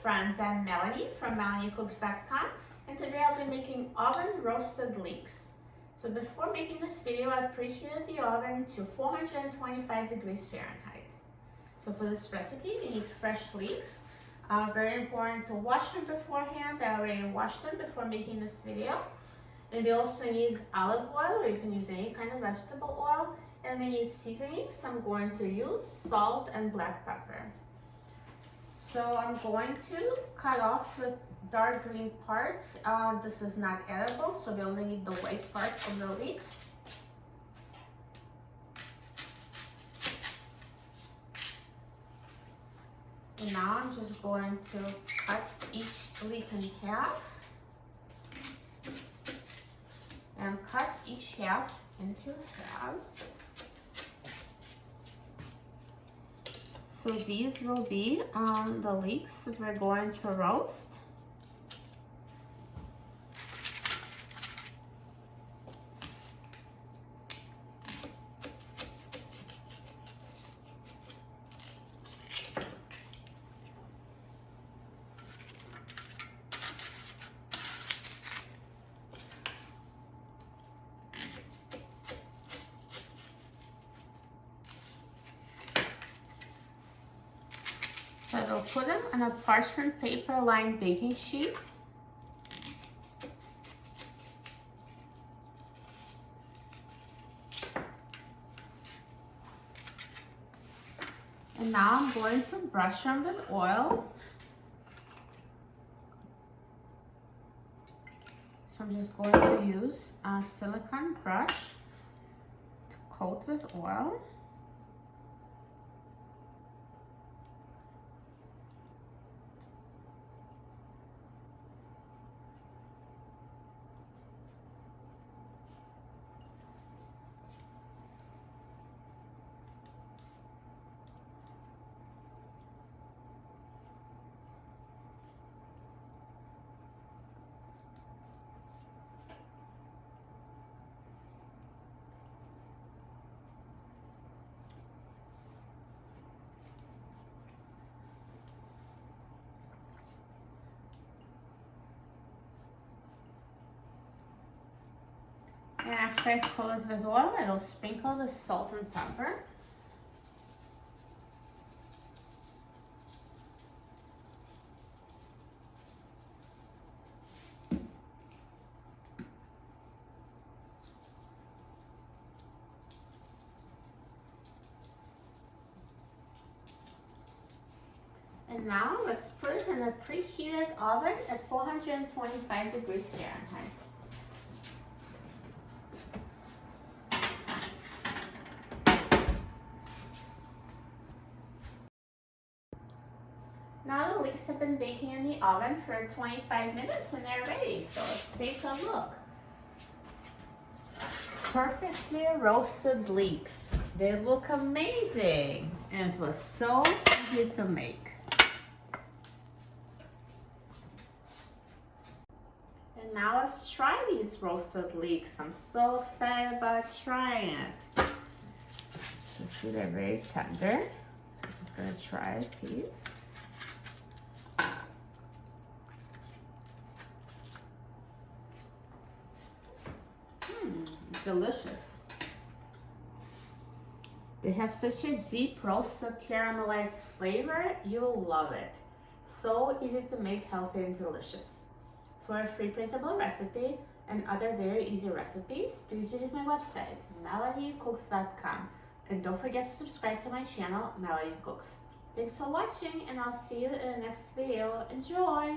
friends, I'm Melanie from melaniecooks.com, and today I'll be making oven roasted leeks. So before making this video, I preheated the oven to 425 degrees Fahrenheit. So for this recipe, we need fresh leeks. Very important to wash them beforehand. I already washed them before making this video. And we also need olive oil, or you can use any kind of vegetable oil. And we need seasonings. I'm going to use salt and black pepper. So I'm going to cut off the dark green parts. This is not edible, so we only need the white part of the leeks. And now I'm just going to cut each leek in half and cut each half into halves. So these will be the leeks that we're going to roast. So I will put them on a parchment paper lined baking sheet. And now I'm going to brush them with oil. So I'm just going to use a silicone brush to coat with oil. And after I coat it with oil, I will sprinkle the salt and pepper. And now let's put it in a preheated oven at 425 degrees Fahrenheit. Now the leeks have been baking in the oven for 25 minutes and they're ready. So let's take a look. Perfectly roasted leeks. They look amazing. And it was so easy to make. And now let's try these roasted leeks. I'm so excited about trying it. So see, they're very tender. So I'm just gonna try a piece. Delicious. They have such a deep roasted caramelized flavor, you'll love it. So easy to make, healthy and delicious. For a free printable recipe and other very easy recipes, please visit my website, melaniecooks.com. And don't forget to subscribe to my channel, Melanie Cooks. Thanks for watching, and I'll see you in the next video. Enjoy!